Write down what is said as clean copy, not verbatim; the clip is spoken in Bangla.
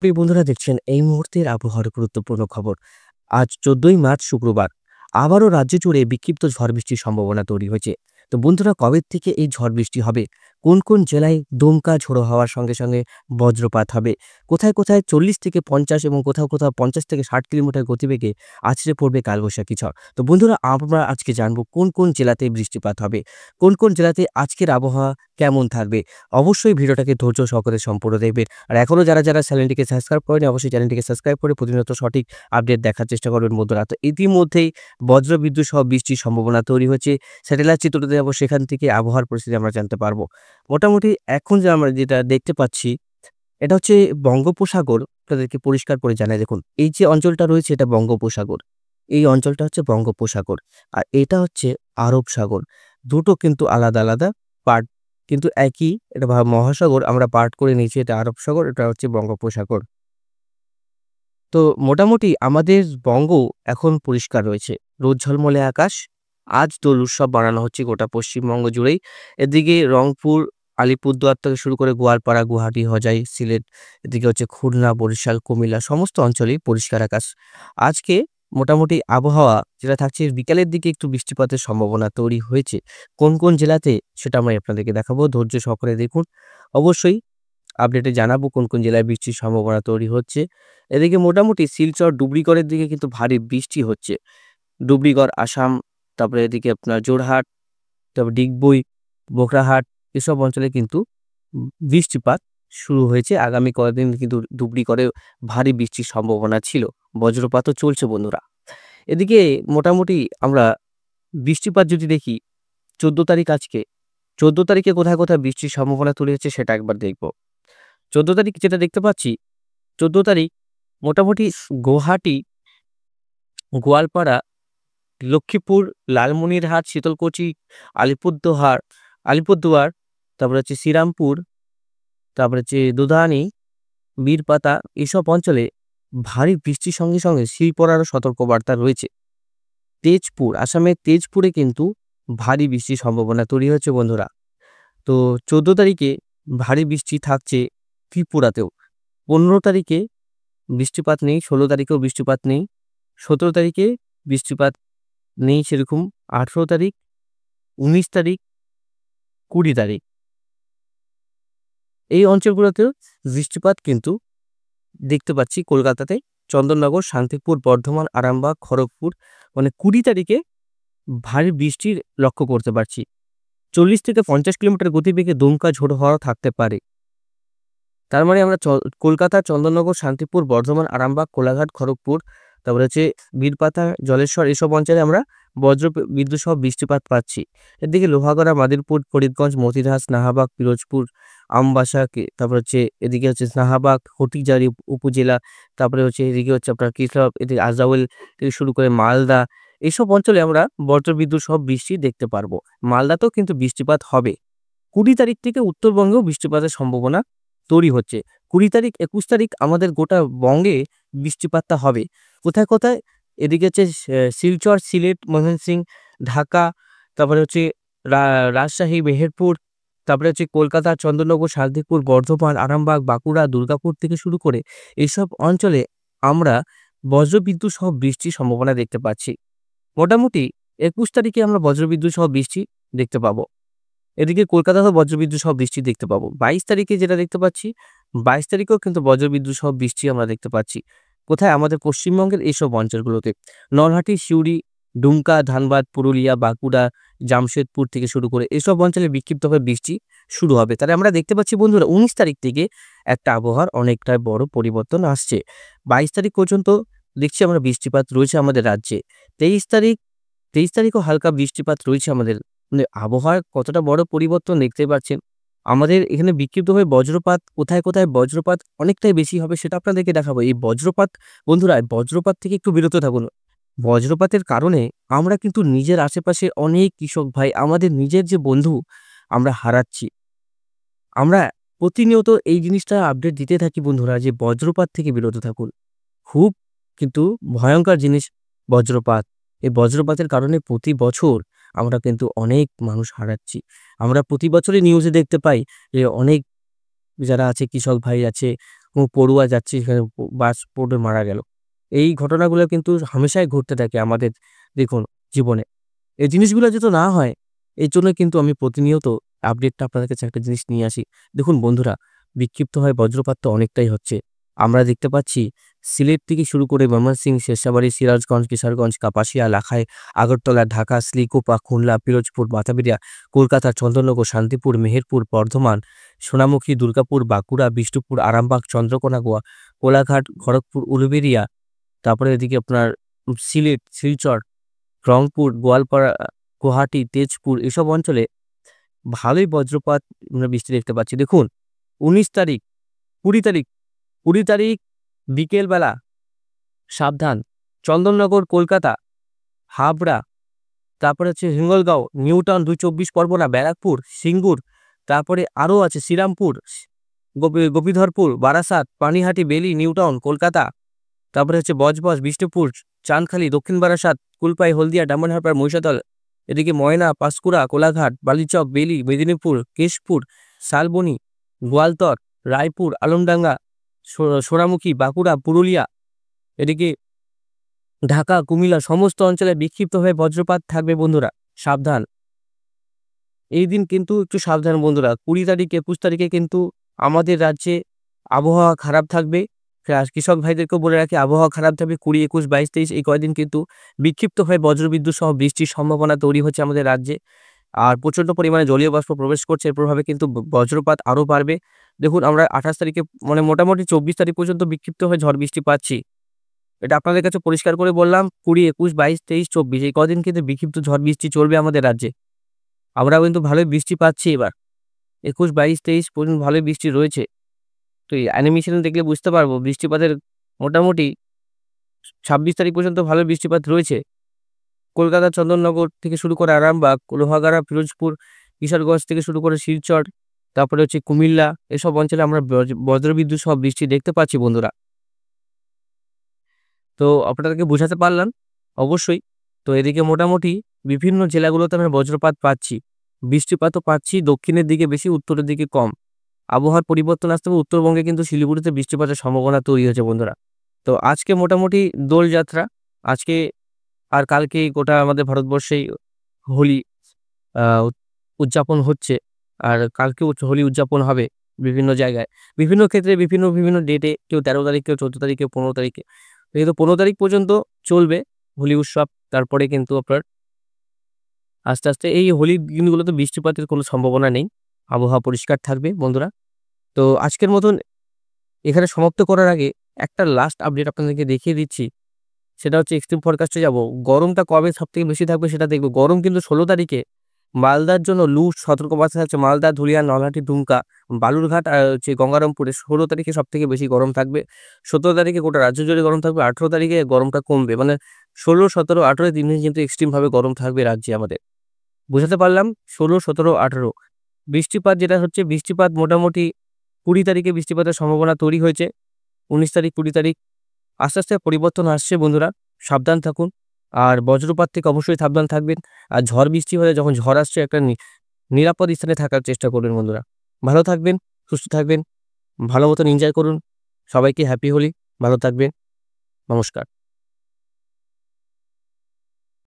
প্রিয় বন্ধুরা দেখছেন এই মুহূর্তের আবহাওয়ার গুরুত্বপূর্ণ খবর। আজ ১৪ই মার্চ শুক্রবার। আবারও রাজ্য জুড়ে বিক্ষিপ্ত ঝড় বৃষ্টির সম্ভাবনা তৈরি হয়েছে। তো বন্ধুরা কবে থেকে এই ঝড় বৃষ্টি হবে? কোন কোন জেলায় দমকা ঝোড়ো হাওয়ার সঙ্গে সঙ্গে বজ্রপাত হবে? কোথায় কোথায় ৪০ থেকে ৫০ এবং কোথাও কোথাও ৫০ থেকে ৬০ কিলোমিটার গতিবেগে আছড়ে পড়বে কালবৈশাখী ঝড়। তো বন্ধুরা আমরা আজকে জানবো কোন কোন জেলাতে বৃষ্টিপাত হবে, কোন কোন জেলাতে আজকের আবহাওয়া কেমন থাকবে। অবশ্যই ভিডিওটাকে ধৈর্য সহকারে সম্পূর্ণ দেখবেন। আর এখনো যারা চ্যানেলটিকে সাবস্ক্রাইব করেনি অবশ্যই চ্যানেলটিকে সাবস্ক্রাইব করে প্রতিনিয়ত সঠিক আপডেট দেখার চেষ্টা করবেন বন্ধুরা। তো ইতিমধ্যেই বজ্রবিদ্যুৎ সহ বৃষ্টির সম্ভাবনা তৈরি হচ্ছে। স্যাটেলাইট চিত্রতে যাব, সেখান থেকে আবহাওয়ার পরিস্থিতি আমরা জানতে পারবো। মোটামুটি এখন যে আমরা যেটা দেখতে পাচ্ছি, এটা হচ্ছে বঙ্গোপসাগর। আপনাদেরকে পরিষ্কার করে জানাই, দেখুন এই যে অঞ্চলটা রয়েছে এটা বঙ্গোপসাগর। এই অঞ্চলটা হচ্ছে বঙ্গোপসাগর। আর এটা হচ্ছে আরব সাগর। দুটো কিন্তু আলাদা আলাদা পার্ট, কিন্তু একই, এটা মহাসাগর আমরা পার্ট করে নিয়েছি। এটা আরব সাগর, এটা হচ্ছে বঙ্গোপসাগর। তো মোটামুটি আমাদের বঙ্গ এখন পরিষ্কার রয়েছে, রোদ ঝলমলে আকাশ। আজ দোল উৎসব বানানো হচ্ছে গোটা পশ্চিমবঙ্গ জুড়েই। এদিকে রংপুর, আলিপুরদুয়ার থেকে শুরু করে গোয়ালপাড়া, গুয়াহাটি, হোজাই, সিলেট, এদিকে হচ্ছে খুলনা, বরিশাল, কুমিল্লা সমস্ত অঞ্চলেই পরিষ্কার আকাশ। আজকে মোটামুটি আবহাওয়া যেটা থাকছে, বিকালের দিকে একটু বৃষ্টিপাতের সম্ভাবনা তৈরি হয়েছে। কোন কোন জেলাতে সেটা আমি আপনাদেরকে দেখাবো, ধৈর্য সহকারে দেখুন। অবশ্যই আপডেটে জানাবো কোন কোন জেলায় বৃষ্টির সম্ভাবনা তৈরি হচ্ছে। এদিকে মোটামুটি শিলচর, ডুবরিগড়ের দিকে কিন্তু ভারী বৃষ্টি হচ্ছে। ডুবরিগড়, আসাম, তারপরে এদিকে আপনার জোরহাট, তারপর ডিগবই, বোকরাহাট এসব অঞ্চলে কিন্তু বৃষ্টিপাত শুরু হয়েছে। আগামী কয়েকদিন কিন্তু ডুবরিগড়ে ভারী বৃষ্টির সম্ভাবনা ছিল। বজ্রপাতও চলছে বন্ধুরা। এদিকে মোটামুটি আমরা বৃষ্টিপাত যদি দেখি, ১৪ তারিখ আজকে, ১৪ তারিখে কোথায় কোথায় বৃষ্টির সম্ভাবনা তৈরি হচ্ছে সেটা একবার দেখব। ১৪ তারিখ যেটা দেখতে পাচ্ছি, ১৪ তারিখ মোটামুটি গুয়াহাটি, গোয়ালপাড়া, লক্ষ্মীপুর, লালমনিরহাট, শীতলকুচি, আলিপুরদুয়ার, তারপরে হচ্ছে শ্রীরামপুর, তারপরে হচ্ছে দুধানি, বীরপাতা এসব অঞ্চলে ভারী বৃষ্টির সঙ্গে সঙ্গে শিল পড়ারও সতর্কবার্তা রয়েছে। তেজপুর, আসামের তেজপুরে কিন্তু ভারী বৃষ্টির সম্ভাবনা তৈরি হয়েছে বন্ধুরা। তো ১৪ তারিখে ভারী বৃষ্টি থাকছে ত্রিপুরাতেও। ১৫ তারিখে বৃষ্টিপাত নেই, ১৬ তারিখেও বৃষ্টিপাত নেই, ১৭ তারিখে বৃষ্টিপাত নেই সেরকম, ১৮ তারিখ, ১৯ তারিখ, ২০ তারিখ এই অঞ্চলগুলোতেও বৃষ্টিপাত কিন্তু দেখতে পাচ্ছি। কলকাতাতে চন্দননগর, শান্তিপুর, বর্ধমান, আরামবাগ, খড়গপুর, মানে ২০ তারিখে ভারী বৃষ্টির লক্ষ্য করতে পারছি। ৪০ থেকে ৫০ কিলোমিটার গতিবেগে দমকা ঝোড়ো হাওয়া থাকতে পারে। তার মানে আমরা কলকাতা, চন্দননগর, শান্তিপুর, বর্ধমান, আরামবাগ, কোলাঘাট, খড়গপুর, তারপরে হচ্ছে বীরপাতা, জলেশ্বর এসব অঞ্চলে আমরা বিদ্যুৎ সহ বৃষ্টিপাত পাচ্ছি। এদিকে লোহাগড়া, মাদিরপুর, ফরিদগঞ্জ, মতিরহাট, নাহাবাগ, পিরোজপুর, আমবাসা, তারপর হচ্ছে এদিকে হচ্ছে নাহাবাগ, হটিজারি উপজেলা, তারপরে হচ্ছে এদিকে হচ্ছে আপনার কৃষ্ণা, এদিকে আজাউল থেকে শুরু করে মালদা, এইসব অঞ্চলে আমরা বজ্রবিদ্যুৎ সহ বৃষ্টি দেখতে পারবো। মালদাতেও কিন্তু বৃষ্টিপাত হবে। ২০ তারিখ থেকে উত্তরবঙ্গেও বৃষ্টিপাতের সম্ভাবনা তৈরি হচ্ছে। ২০ তারিখ, ২১ তারিখ আমাদের গোটা বঙ্গে বৃষ্টিপাতটা হবে। কোথায় কোথায়? এদিকে হচ্ছে শিলচর, সিলেট, ময়মনসিংহ, ঢাকা, তারপরে হচ্ছে রাজশাহী, মেহেরপুর, তারপরে হচ্ছে কলকাতা, চন্দননগর, শান্তিপুর, বর্ধমান, আরামবাগ, বাঁকুড়া, দুর্গাপুর থেকে শুরু করে এইসব অঞ্চলে আমরা বজ্রবিদ্যুৎ সহ বৃষ্টির সম্ভাবনা দেখতে পাচ্ছি। মোটামুটি ২১ তারিখে আমরা বজ্রবিদ্যুৎ সহ বৃষ্টি দেখতে পাবো। এদিকে কলকাতাতেও বজ্রবিদ্যুৎ সহ বৃষ্টি দেখতে পাবো। ২২ তারিখে যেটা দেখতে পাচ্ছি, ২২ তারিখেও কিন্তু বজ্রবিদ্যুৎ সহ বৃষ্টি আমরা দেখতে পাচ্ছি। কোথায়? আমাদের পশ্চিমবঙ্গের এইসব অঞ্চলগুলোতে। নলহাটি, সিউড়ি, ডুমকা, ধানবাদ, পুরুলিয়া, বাঁকুড়া, জামশেদপুর থেকে শুরু করে এসব অঞ্চলে বিক্ষিপ্তভাবে বৃষ্টি শুরু হবে। তাহলে আমরা দেখতে পাচ্ছি বন্ধুরা ১৯ তারিখ থেকে একটা আবহাওয়ার অনেকটাই বড় পরিবর্তন আসছে। ২২ তারিখ পর্যন্ত দেখছি আমরা বৃষ্টিপাত রয়েছে আমাদের রাজ্যে। ২৩ তারিখ, ২৩ তারিখও হালকা বৃষ্টিপাত রয়েছে আমাদের। মানে আবহাওয়ার কতটা বড় পরিবর্তন দেখতে পাচ্ছেন। আমাদের এখানে বিক্ষিপ্তভাবে বজ্রপাত, কোথায় কোথায় বজ্রপাত অনেকটাই বেশি হবে সেটা আপনাদেরকে দেখাবো। এই বজ্রপাত বন্ধুরা, বজ্রপাত থেকে একটু বিরত থাকুন। বজ্রপাতের কারণে আমরা কিন্তু নিজের আশেপাশে অনেক কৃষক ভাই, আমাদের নিজের যে বন্ধু আমরা হারাচ্ছি। আমরা প্রতিনিয়ত এই জিনিসটা আপডেট দিতে থাকি বন্ধুরা, যে বজ্রপাত থেকে বিরত থাকুন। খুব কিন্তু ভয়ংকর জিনিস বজ্রপাত। এই বজ্রপাতের কারণে প্রতি বছর আমরা কিন্তু অনেক মানুষ হারাচ্ছি। আমরা প্রতি বছরই নিউজে দেখতে পাই যে অনেক যারা আছে কৃষক ভাই আছে, কোনো পড়ুয়া যাচ্ছে সেখানে বাস পড়ে মারা গেল। এই ঘটনাগুলো কিন্তু হামেশাই ঘটতে থাকে আমাদের দেখুন জীবনে। এই জিনিসগুলো যাতে না হয় এর জন্য কিন্তু আমি প্রতিনিয়ত আপডেটটা আপনাদের কাছে একটা জিনিস নিয়ে আসি। দেখুন বন্ধুরা, বিক্ষিপ্ত হয়ে বজ্রপাত তো অনেকটাই হচ্ছে। আমরা দেখতে পাচ্ছি সিলেট থেকে শুরু করে ময়মনসিংহ, শেরশাবাড়ি, সিরাজগঞ্জ, কিশোরগঞ্জ, কাপাসিয়া, লাখাই, আগরতলা, ঢাকা, শ্রীকোপা, খুলনা, পিরোজপুর, মাথাপিড়া, কলকাতা, চন্দননগর, শান্তিপুর, মেহেরপুর, বর্ধমান, সোনামুখী, দুর্গাপুর, বাঁকুড়া, বিষ্ণুপুর, আরামবাগ, চন্দ্রকোনা, কোলাঘাট, খড়গপুর, উলুবেড়িয়া, তারপরে এদিকে আপনার সিলেট, শিলচর, রংপুর, গোয়ালপাড়া, গুয়াহাটি, তেজপুর এসব অঞ্চলে ভালোই বজ্রপাত আমরা বৃষ্টি দেখতে পাচ্ছি। দেখুন ১৯ তারিখ, ২০ তারিখ, ২০ তারিখ বিকেলবেলা সাবধান। চন্দননগর, কলকাতা, হাবড়া, তারপরে হচ্ছে হিঙ্গলগাঁও, নিউটাউন ২ চব্বিশ পরগনা, ব্যারাকপুর, সিঙ্গুর, তারপরে আরও আছে শ্রীরামপুর, গোপীধরপুর, বারাসাত, পানিহাটি, বেলি, নিউটাউন, কলকাতা, তারপরে হচ্ছে বজবজ, বিষ্ণুপুর, চাঁদখালি, দক্ষিণ বারাসাত, কুলপাই, হলদিয়া, ডায়মন্ড-হারবার, মহিষাদল, এদিকে ময়না, পাঁশকুড়া, কোলাঘাট, বালিচক, বেলি, মেদিনীপুর, কেশপুর, শালবনী, গোয়ালতর, রায়পুর, আলমডাঙ্গা, সোনামুখী, বাঁকুড়া, পুরুলিয়া, এদিকে ঢাকা, কুমিল্লা সমস্ত অঞ্চলে বিক্ষিপ্ত হয়ে বজ্রপাত থাকবে বন্ধুরা, সাবধান। এই দিন কিন্তু একটু সাবধান বন্ধুরা। ২০ তারিখ, ২১ তারিখে কিন্তু আমাদের রাজ্যে আবহাওয়া খারাপ থাকবে। কৃষক ভাইদেরকেও বলে রাখি আবহাওয়া খারাপ থাকবে ২০, ২১, ২২, ২৩ এই কয়দিন কিন্তু বিক্ষিপ্ত হয়ে বজ্রবিদ্যুৎ সহ বৃষ্টির সম্ভাবনা তৈরি হচ্ছে আমাদের রাজ্যে। আর প্রচণ্ড পরিমাণে জলীয় বাষ্প প্রবেশ করছে, এর প্রভাবে কিন্তু বজ্রপাত আরও বাড়বে। দেখুন আমরা ২৮ তারিখে মানে মোটামুটি ২৪ তারিখ পর্যন্ত বিক্ষিপ্ত হয়ে ঝড় বৃষ্টি পাচ্ছি। এটা আপনাদের কাছে পরিষ্কার করে বললাম। ২০, ২১, ২২, ২৩, ২৪ এই কদিন কিন্তু বিক্ষিপ্ত ঝড় বৃষ্টি চলবে আমাদের রাজ্যে। আমরাও কিন্তু ভালোই বৃষ্টি পাচ্ছি এবার। ২১, ২২, ২৩ পর্যন্ত ভালোই বৃষ্টি রয়েছে। তো এই অ্যানিমেশন দেখলে বুঝতে পারবো বৃষ্টিপাতের মোটামুটি ২৬ তারিখ পর্যন্ত ভালো বৃষ্টিপাত রয়েছে। কলকাতা, চন্দননগর থেকে শুরু করে আরামবাগ, লোহাগাড়া, ফিরোজপুর, কিশোরগঞ্জ থেকে শুরু করে শিলচর, তারপরে হচ্ছে কুমিল্লা এসব অঞ্চলে আমরা বজ্রবিদ্যুৎ সহ বৃষ্টি দেখতে পাচ্ছি বন্ধুরা। তো আপনাদেরকে বোঝাতে পারলাম অবশ্যই। তো এদিকে মোটামুটি বিভিন্ন জেলাগুলোতে আমরা বজ্রপাত পাচ্ছি। বৃষ্টিপাতও পাচ্ছি দক্ষিণের দিকে বেশি, উত্তরের দিকে কম। আবহাওয়ার পরিবর্তন আসতে হবে। উত্তরবঙ্গে কিন্তু শিলিগুড়িতে বৃষ্টিপাতের সম্ভাবনা তৈরি হয়েছে বন্ধুরা। তো আজকে মোটামুটি দোলযাত্রা। আজকে আর কালকেই গোটা আমাদের ভারতবর্ষেই হোলি আ উদযাপন হচ্ছে। আর কালকেও হোলি উদযাপন হবে বিভিন্ন জায়গায়। বিভিন্ন ক্ষেত্রে বিভিন্ন ডেটে কেউ ১৩ তারিখ, কেউ ১৪ তারিখ, কেউ ১৫ তারিখে। কিন্তু ১৫ তারিখ পর্যন্ত চলবে হোলি উৎসব। তারপরে কিন্তু আপনার আস্তে এই হোলির দিনগুলোতে বৃষ্টিপাতের কোনো সম্ভাবনা নেই। আবহাওয়া পরিষ্কার থাকবে বন্ধুরা। তো আজকের মতন এখানে সমাপ্ত করার আগে একটা লাস্ট আপডেট আপনাদেরকে দেখিয়ে দিচ্ছি। সেটা হচ্ছে এক্সট্রিম ফরকাস্টে যাবো। গরমটা কবে সবথেকে বেশি থাকবে সেটা দেখব। গরম কিন্তু ১৬ তারিখে মালদার জন্য লু সতর্কবার্তা থাকছে। মালদা, ধুলিয়ান, নলহাটি, দুমকা, বালুরঘাট আর হচ্ছে গঙ্গারামপুরে ১৬ তারিখে সবথেকে বেশি গরম থাকবে। ১৭ তারিখে গোটা রাজ্য জুড়ে গরম থাকবে। ১৮ তারিখে গরমটা কমবে। মানে ১৬, ১৭, ১৮ ৩ দিন কিন্তু এক্সট্রিম ভাবে গরম থাকবে রাজ্যে আমাদের। বুঝাতে পারলাম? ১৬, ১৭, ১৮ বৃষ্টিপাত যেটা হচ্ছে বৃষ্টিপাত মোটামুটি ২০ তারিখে বৃষ্টিপাতের সম্ভাবনা তৈরি হয়েছে। ১৯ তারিখ, ২০ তারিখ আস্তে পরিবর্তন আসছে বন্ধুরা। সাবধান থাকুন। আর বজ্রপাত থেকে অবশ্যই সাবধান থাকবেন। আর ঝড় বৃষ্টি হলে যখন ঝড় আসছে একটা নিরাপদ স্থানে থাকার চেষ্টা করবেন বন্ধুরা। ভালো থাকবেন, সুস্থ থাকবেন, ভালো মতন এনজয় করুন। সবাইকে হ্যাপি হোলি। ভালো থাকবেন। নমস্কার।